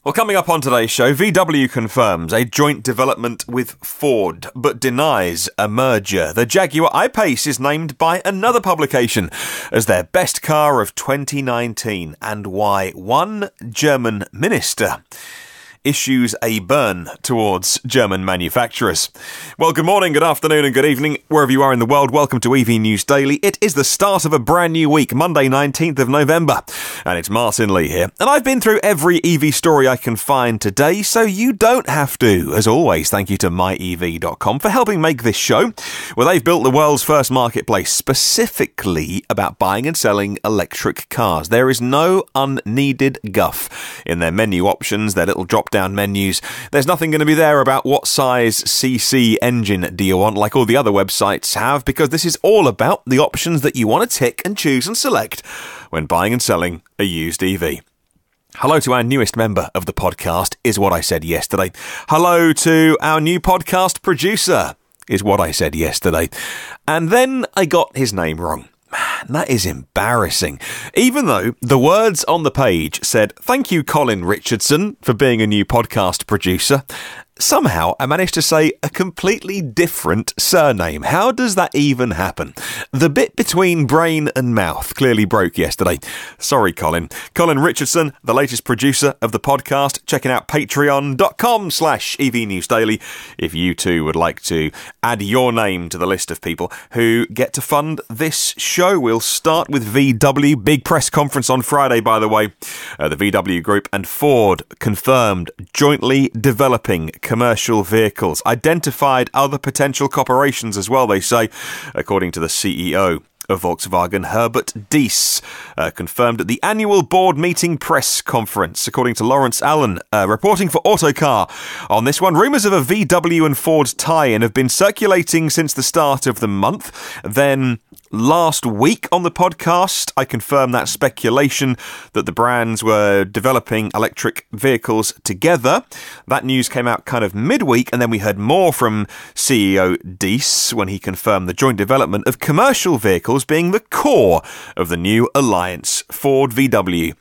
Well, coming up on today's show, VW confirms a joint development with Ford, but denies a merger. The Jaguar I-Pace is named by another publication as their best car of 2019, and why one German minister issues a burn towards German manufacturers. Well, good morning, good afternoon and good evening, wherever you are in the world. Welcome to EV News Daily. It is the start of a brand new week, Monday 19th of November, and it's Martyn Lee here. And I've been through every EV story I can find today, so you don't have to. As always, thank you to myev.com for helping make this show, where they've built the world's first marketplace specifically about buying and selling electric cars. There is no unneeded guff in their menu options, their little drop down menus. There's nothing going to be there about what size CC engine do you want, like all the other websites have, because this is all about the options that you want to tick and choose and select when buying and selling a used EV. Hello to our newest member of the podcast, is what I said yesterday. Hello to our new podcast producer, is what I said yesterday. And then I got his name wrong. Man, that is embarrassing. Even though the words on the page said, "Thank you, Colin Richardson, for being a new podcast producer," somehow I managed to say a completely different surname. How does that even happen? The bit between brain and mouth clearly broke yesterday. Sorry, Colin. Colin Richardson, the latest producer of the podcast, checking out patreon.com/EV News Daily if you too would like to add your name to the list of people who get to fund this show. We'll start with VW. Big press conference on Friday, by the way. The VW Group and Ford confirmed jointly developing commercial vehicles, identified other potential cooperations as well, they say, according to the CEO of Volkswagen, Herbert Diess, confirmed at the annual board meeting press conference, according to Lawrence Allen, reporting for Autocar. On this one, rumours of a VW and Ford tie-in have been circulating since the start of the month. Then last week on the podcast, I confirmed that speculation that the brands were developing electric vehicles together. That news came out kind of midweek, and then we heard more from CEO Diess when he confirmed the joint development of commercial vehicles being the core of the new alliance, Ford VW.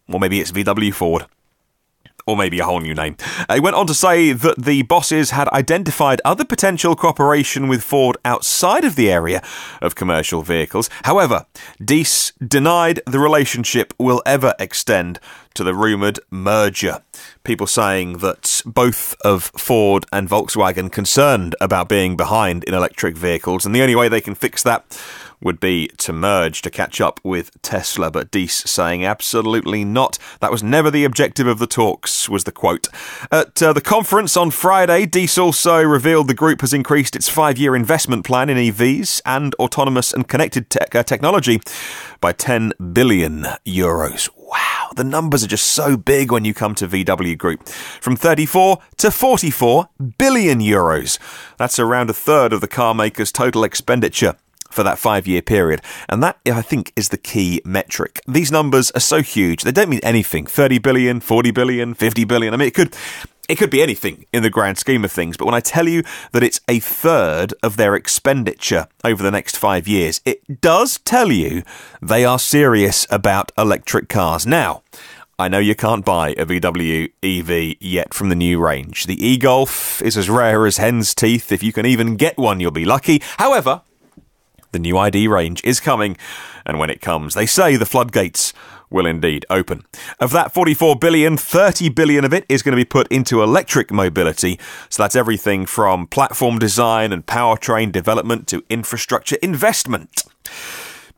Or maybe it's VW Ford. Or maybe a whole new name. He went on to say that the bosses had identified other potential cooperation with Ford outside of the area of commercial vehicles. However, Diess denied the relationship will ever extend to the rumoured merger. People saying that both of Ford and Volkswagen concerned about being behind in electric vehicles, and the only way they can fix that would be to merge to catch up with Tesla, but Diess saying absolutely not. That was never the objective of the talks, was the quote. At the conference on Friday, Diess also revealed the group has increased its 5-year investment plan in EVs and autonomous and connected technology by €10 billion. Wow, the numbers are just so big when you come to VW Group. From 34 to 44 billion euros. That's around a third of the car maker's total expenditure for that 5-year period. And that, I think, is the key metric. These numbers are so huge, they don't mean anything. 30 billion, 40 billion, 50 billion. I mean, it could be anything in the grand scheme of things. But when I tell you that it's a third of their expenditure over the next 5 years, it does tell you they are serious about electric cars. Now, I know you can't buy a VW EV yet from the new range. The e-Golf is as rare as hen's teeth. If you can even get one, you'll be lucky. However, the new ID range is coming, and when it comes, they say the floodgates will indeed open. Of that 44 billion, 30 billion of it is going to be put into electric mobility. So that's everything from platform design and powertrain development to infrastructure investment.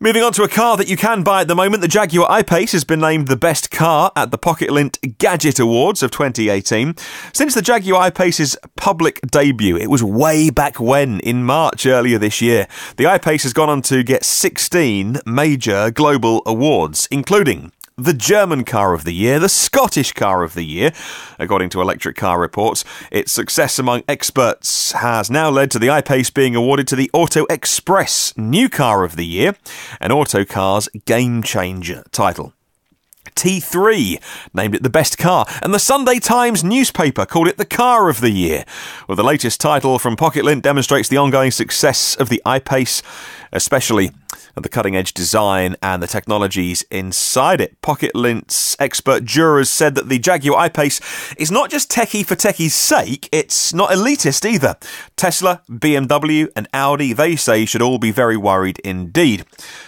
Moving on to a car that you can buy at the moment, the Jaguar I-Pace has been named the best car at the Pocket-Lint Gadget Awards of 2018. Since the Jaguar I-Pace's public debut, it was way back when, in March earlier this year, the I-Pace has gone on to get 16 major global awards, including the German Car of the Year, the Scottish Car of the Year, according to Electric Car Reports. Its success among experts has now led to the I-Pace being awarded to the Auto Express New Car of the Year, an Autocar's Game Changer title. T3 named it the best car, and the Sunday Times newspaper called it the Car of the Year. Well, the latest title from Pocket-Lint demonstrates the ongoing success of the I-Pace, especially the cutting-edge design and the technologies inside it. Pocket Lint's expert jurors said that the Jaguar I-Pace is not just techie for techie's sake, it's not elitist either. Tesla, BMW and Audi, they say, should all be very worried indeed,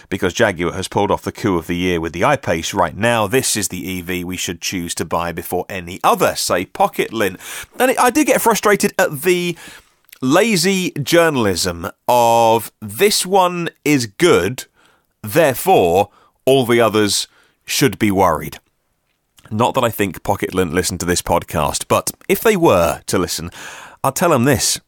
because Jaguar has pulled off the coup of the year with the I-Pace right now. This is the EV we should choose to buy before any other, say Pocket Lint. And I did get frustrated at the lazy journalism of this one is good, therefore all the others should be worried. Not that I think Pocket Lint listen to this podcast, but if they were to listen, I'll tell them this.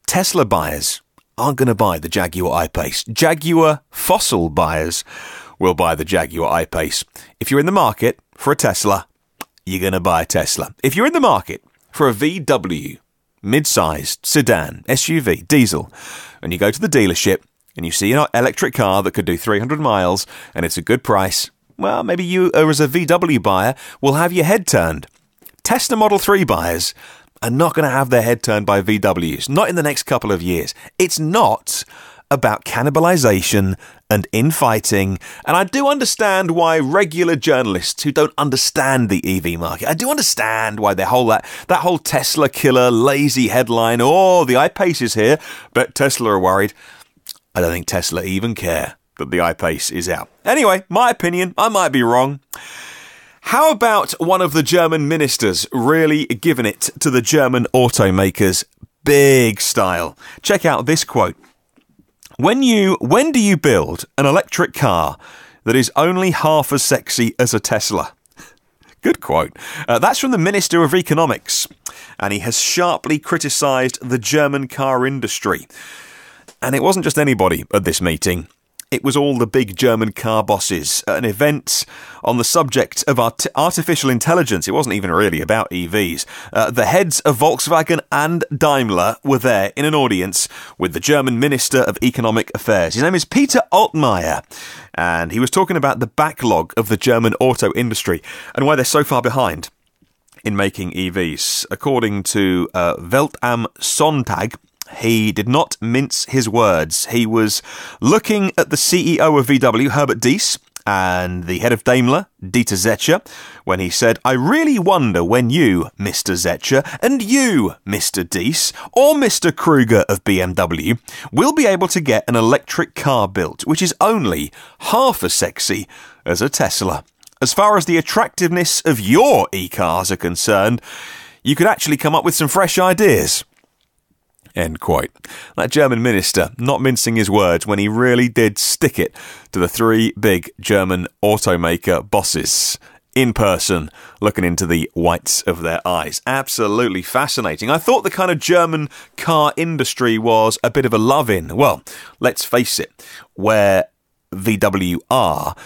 Tesla buyers aren't going to buy the Jaguar I-Pace. Jaguar fossil buyers will buy the Jaguar I-Pace. If you're in the market for a Tesla, you're going to buy a Tesla. If you're in the market for a VW, mid-sized sedan, SUV, diesel, and you go to the dealership and you see an electric car that could do 300 miles and it's a good price, well, maybe you, as a VW buyer, will have your head turned. Tesla Model 3 buyers are not going to have their head turned by VWs, not in the next couple of years. It's not about cannibalization and infighting, and I do understand why regular journalists who don't understand the EV market, I do understand why that whole Tesla killer lazy headline, oh, the I-Pace is here, bet Tesla are worried. I don't think Tesla even care that the I-Pace is out. Anyway, my opinion, I might be wrong. How about one of the German ministers really giving it to the German automakers big style? Check out this quote. When do you build an electric car that is only half as sexy as a Tesla? Good quote. That's from the Minister of Economics, and he has sharply criticised the German car industry. And it wasn't just anybody at this meeting. It was all the big German car bosses at an event on the subject of artificial intelligence. It wasn't even really about EVs. The heads of Volkswagen and Daimler were there in an audience with the German Minister of Economic Affairs. His name is Peter Altmaier, and he was talking about the backlog of the German auto industry and why they're so far behind in making EVs. According to Welt am Sonntag, he did not mince his words. He was looking at the CEO of VW, Herbert Diess, and the head of Daimler, Dieter Zetsche, when he said, I really wonder when you, Mr. Zetsche, and you, Mr. Diess, or Mr. Kruger of BMW, will be able to get an electric car built, which is only half as sexy as a Tesla. As far as the attractiveness of your e-cars are concerned, you could actually come up with some fresh ideas. End quote. That German minister not mincing his words when he really did stick it to the three big German automaker bosses in person, looking into the whites of their eyes. Absolutely fascinating. I thought the kind of German car industry was a bit of a love-in. Well, let's face it, where VW are,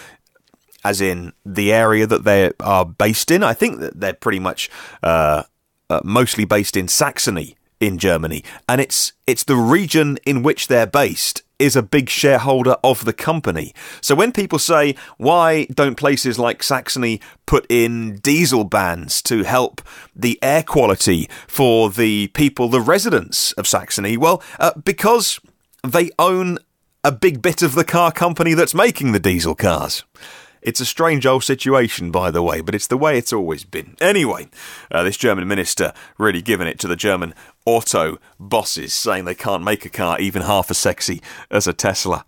as in the area that they are based in, I think that they're pretty much mostly based in Saxony, in Germany, and it's the region in which they're based is a big shareholder of the company. So when people say, why don't places like Saxony put in diesel bans to help the air quality for the people, the residents of Saxony? Well, because they own a big bit of the car company that's making the diesel cars. It's a strange old situation, by the way, but it's the way it's always been. Anyway, this German minister really giving it to the German auto bosses, saying they can't make a car even half as sexy as a Tesla.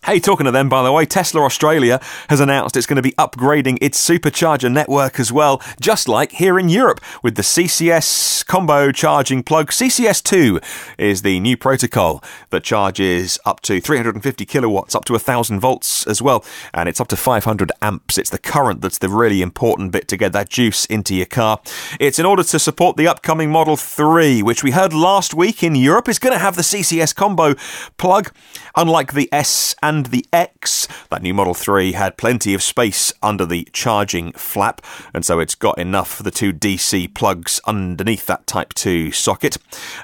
Hey, talking to them, by the way, Tesla Australia has announced it's going to be upgrading its supercharger network as well, just like here in Europe with the CCS combo charging plug. CCS2 is the new protocol that charges up to 350 kilowatts, up to 1,000 volts as well, and it's up to 500 amps. It's the current that's the really important bit to get that juice into your car. It's in order to support the upcoming Model 3, which we heard last week in Europe is going to have the CCS combo plug. Unlike the S and the X, that new Model 3 had plenty of space under the charging flap, and so it's got enough for the two DC plugs underneath that Type 2 socket.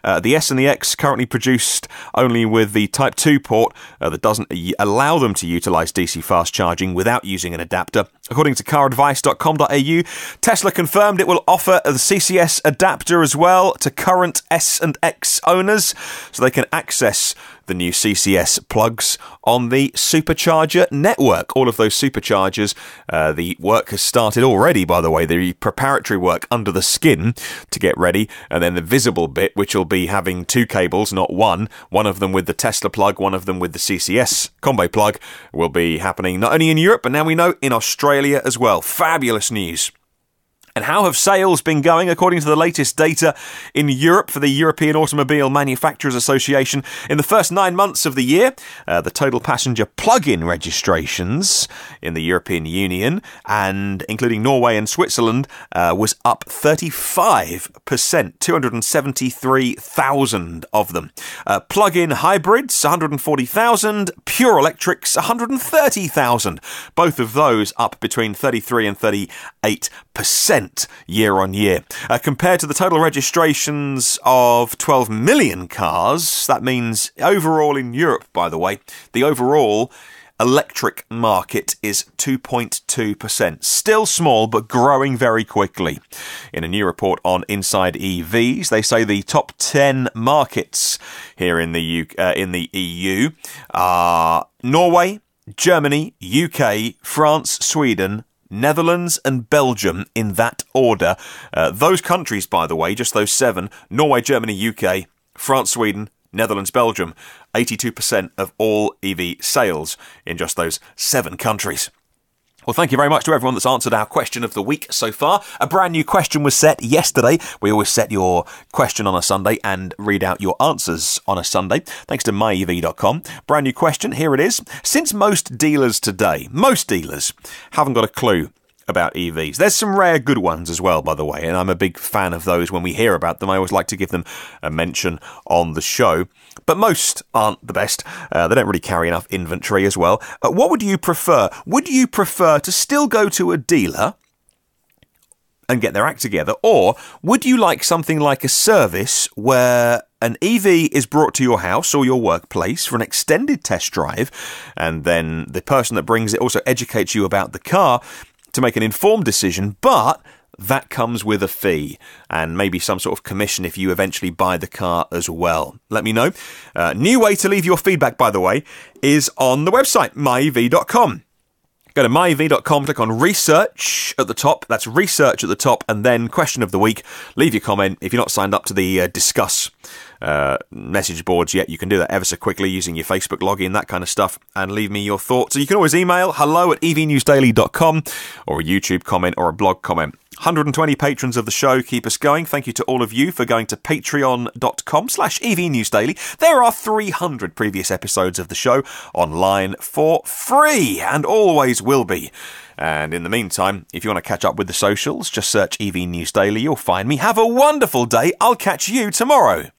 The S and the X currently produced only with the Type 2 port that doesn't allow them to utilise DC fast charging without using an adapter. According to caradvice.com.au, Tesla confirmed it will offer the CCS adapter as well to current S and X owners, so they can access the new CCS plugs on the supercharger network. All of those superchargers, the work has started already, by the way, the preparatory work under the skin to get ready, and then the visible bit, which will be having two cables, not one of them with the Tesla plug, one of them with the CCS combo plug, will be happening not only in Europe, but now we know in Australia as well. Fabulous news. And how have sales been going according to the latest data in Europe for the European Automobile Manufacturers Association? In the first 9 months of the year, the total passenger plug-in registrations in the European Union, and including Norway and Switzerland, was up 35%, 273,000 of them. Plug-in hybrids, 140,000, pure electrics, 130,000. Both of those up between 33 and 38%. Year on year. Compared to the total registrations of 12 million cars, that means overall in Europe, by the way, the overall electric market is 2.2%. Still small, but growing very quickly. In a new report on Inside EVs, they say the top 10 markets here in the EU are Norway, Germany, UK, France, Sweden, Netherlands and Belgium, in that order. Those countries, by the way, just those 7, Norway, Germany, UK, France, Sweden, Netherlands, Belgium, 82% of all EV sales in just those 7 countries. Well, thank you very much to everyone that's answered our question of the week so far. A brand new question was set yesterday. We always set your question on a Sunday and read out your answers on a Sunday. Thanks to myev.com. Brand new question, here it is. Since most dealers today, haven't got a clue about EVs. There's some rare good ones as well, by the way, and I'm a big fan of those when we hear about them. I always like to give them a mention on the show. But most aren't the best. They don't really carry enough inventory as well. What would you prefer? Would you prefer to still go to a dealer and get their act together, or would you like something like a service where an EV is brought to your house or your workplace for an extended test drive, and then the person that brings it also educates you about the car to make an informed decision, but that comes with a fee and maybe some sort of commission if you eventually buy the car as well? Let me know. New way to leave your feedback, by the way, is on the website, myev.com. Go to myev.com, click on research at the top. That's research at the top, and then question of the week. Leave your comment. If you're not signed up to the discuss message boards yet, you can do that ever so quickly using your Facebook login, that kind of stuff, and leave me your thoughts. So you can always email hello@evnewsdaily.com, or a YouTube comment or a blog comment. 120 patrons of the show keep us going. Thank you to all of you for going to patreon.com/evnewsdaily. There are 300 previous episodes of the show online for free, and always will be. And in the meantime, if you want to catch up with the socials, just search EV News Daily. You'll find me. Have a wonderful day. I'll catch you tomorrow.